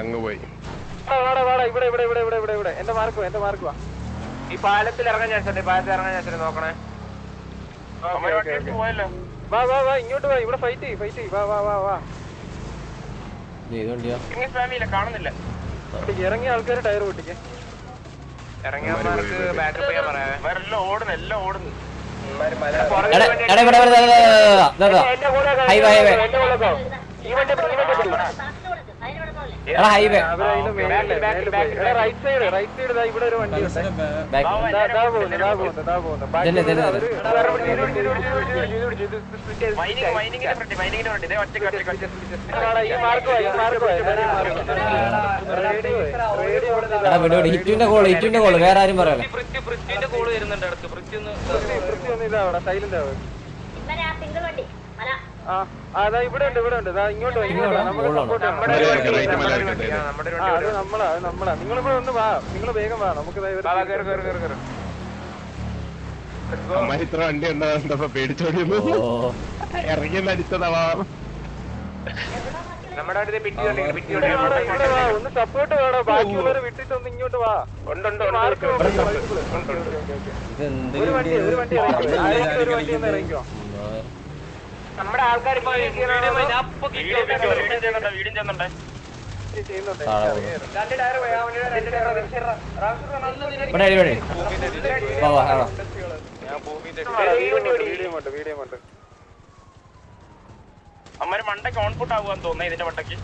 അങ്ങ് പോയി. ഇവിടെ എന്റെ മാർക്ക് വാ. ഈ പാലത്തിൽ ഇറങ്ങാൻ ചാൻസ് നോക്കണേ. വാ ഇങ്ങോട്ട് വാ, ഇവിടെ ഫൈറ്റ് ചെയ്യ്. വാ കാണുന്നില്ല. ഇറങ്ങിയ ആൾക്കാര് ടയർ പൊട്ടിക്കേ. ഇറങ്ങിയവന്മാർക്ക് ബാക്കപ്പ് ചെയ്യാൻ പറയാം. എല്ലാം ഓടുന്നു. ഹൈവേ റൈറ്റ് സൈഡ് ഇവിടെ ഒരു വണ്ടി ഹിറ്റുവിന്റെ കോള് വേറെ ആരും പറയാം. സൈലന്റ് ആവും. അതാ ഇവിടെ ഉണ്ട് ഇങ്ങോട്ട് നമ്മളാ. നിങ്ങളിവിടെ ഒന്ന് വാ, നിങ്ങൾ വേഗം വാ. നമുക്ക് ഇത്ര വണ്ടി ഉണ്ടോ പേടിച്ചോടി ഇറങ്ങി അടിച്ചതാ. ഒന്ന് സപ്പോർട്ട് വേണോ? ബാക്കിയുള്ളവരെ വിട്ടിട്ടൊന്ന് ഇങ്ങോട്ട് വാ. ഒരു വണ്ടി ഒന്ന് ഇറങ്ങിക്കോ. നമ്മുടെ ആൾക്കാർ അമ്മ മണ്ടയ്ക്ക് ഓൺപുട്ട് ആകുവാന്ന് തോന്നുന്നു. ഇതിന്റെ മണ്ടയ്ക്ക്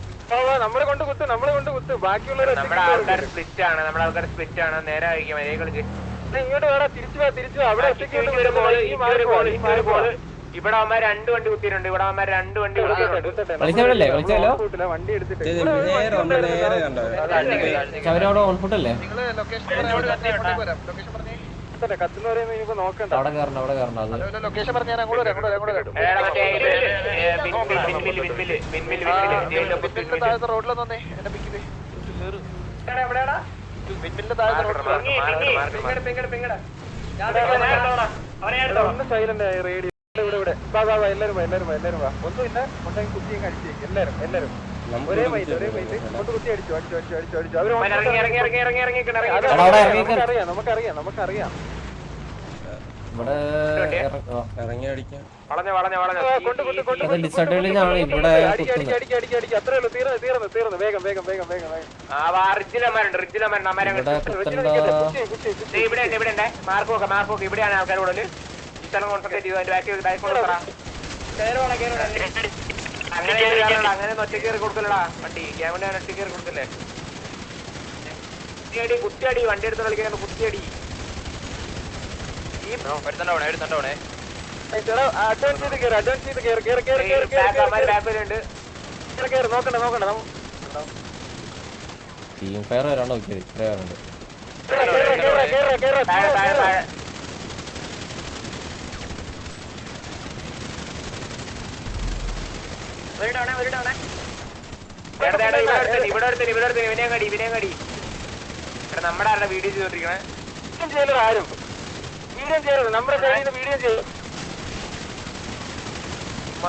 നമ്മളെ കൊണ്ട് കുത്ത്. ബാക്കിയുള്ളവർ നമ്മുടെ ആൾക്കാർ സ്പ്ലിറ്റ് ആണ്. നേരെ കഴിക്കാം. ഇങ്ങോട്ട് വേണം. തിരിച്ചു വാ. അവിടെ ഇവിടെ അവന്മാർ 2 വണ്ടി കുത്തിയിട്ടുണ്ട്. ഇവിടെ അവന്മാർ 2 വണ്ടി വണ്ടി എടുത്തിട്ട് കത്തുന്നവരെയൊന്നും ഇനിയിപ്പോ നോക്കണ്ട. ലൊക്കേഷൻ പറഞ്ഞാൽ റോഡിലൊന്നേ എന്റെ പിക്കില് ഒന്ന് സൈലന്റ് ആയി. റേഡിയോ ഇവിടെ എല്ലാരും വാ. ഒന്നുമില്ല, കൊണ്ടെങ്കിൽ കുത്തിയും അടിച്ചേക്കും. എല്ലാരും ഒരേ മൈൻഡ് കൊണ്ട് കുത്തി അടിച്ചു. നമുക്കറിയാം. ഇറങ്ങി അടിക്കാം. അത്രേ ഉള്ളൂ. തീർന്നു. വേഗം ഇവിടെ മാർക്ക് ഇവിടെയാണ് ആൾക്കാർ കൂടുതൽ. ഈ സ്ഥലം കോൺസെൻട്രേറ്റ് ചെയ്തു. അങ്ങനെ ഒറ്റ കയറി കൊടുക്കലടാ വണ്ടി. ക്യാമറ ഒറ്റ കയറി കൊടുക്കല്ലേ. കുത്തിയടി വണ്ടി എടുത്ത് കളിക്കാൻ കുത്തിയടി. നോക്കണ്ട. ടീം ഫയർ വരാണ്ട് നോക്കിയത് ഇത്ര പേരുണ്ട്. ഇവിടെ ഇവനെയും കടി. നമ്മുടെ ആരുടെ വീഡിയോ ചെയ്തോണ്ടിരിക്കണേ? ആരും വീഡിയോ ചെയ്യരുത്. നമ്മുടെ കയ്യിൽ നിന്ന് വീഡിയോ ചെയ്യും.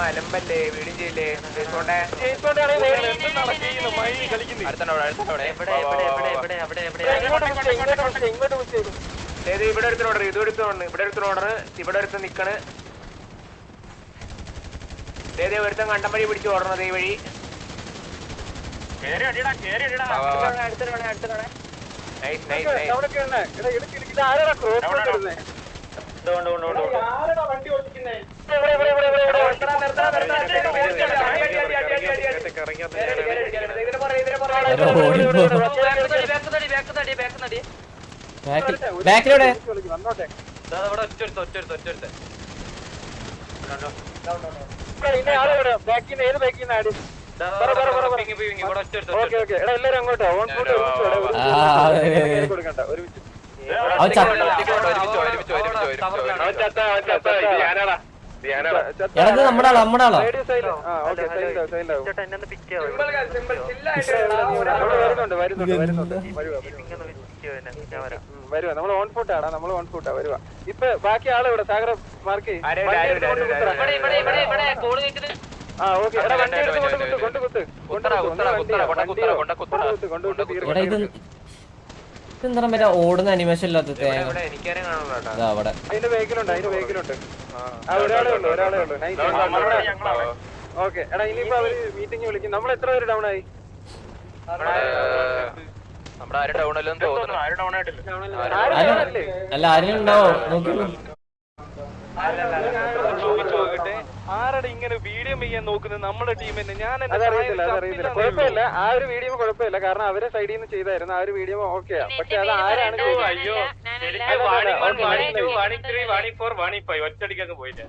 അലമ്പല്ലേ വീഡിയോ ചെയ്യില്ലേ? ഇവിടെ എടുത്ത് ഓർഡർ ഇവിടെ എടുത്ത് നിക്കണ്. ഒരുത്തം കണ്ടം വഴി പിടിച്ച് ഓടണത്. ഈ വഴി ബാക്കിലൂടെ എല്ലാരും അങ്ങോട്ടോ നമ്മുടെ ആളാ വരുവാ. നമ്മൾ ഓൺ ഫുട്ടാ വരുവാ. ഇപ്പൊ ബാക്കി ആള് ഇവിടെ സാഗർ മാർക്ക് ആ ഓക്കെ എടാ വണ്ടി എടുത്ത് കൊണ്ട് കുത്ത് എടാ ഇതെന്താ മറ്റേ ഓടുന്ന അനിമേഷൻ ഇല്ലാത്ത തേങ്ങ എനിക്കാരും കാണുള്ളൂ ഇതാ അവിടെ. അതിന്റെ വെഹിക്കിലുണ്ട് ഒരാളേ ഉള്ളൂ ഓക്കെ എടാ ഇനിയിപ്പോ അവര് മീറ്റിംഗ് വിളിക്കും. നമ്മൾ എത്ര പേര് ഡൗൺ ആയി? അല്ല ആരും ഉണ്ടാവോ നോക്കിയുള്ളൂ. ആരുടെ ഇങ്ങനെ വീഡിയോ ചെയ്യാൻ നോക്കുന്നത് നമ്മുടെ ടീം തന്നെ. ഞാൻ അതറിയത്തില്ല കുഴപ്പമില്ല. ആ ഒരു വീഡിയോ കുഴപ്പമില്ല, കാരണം അവരെ സൈഡിൽ നിന്ന് ചെയ്തായിരുന്നു. ആ ഒരു വീഡിയോ ഓക്കെയാ. പക്ഷെ അത് ആരാണ് ഒറ്റടിക്കൊക്കെ പോയില്ല.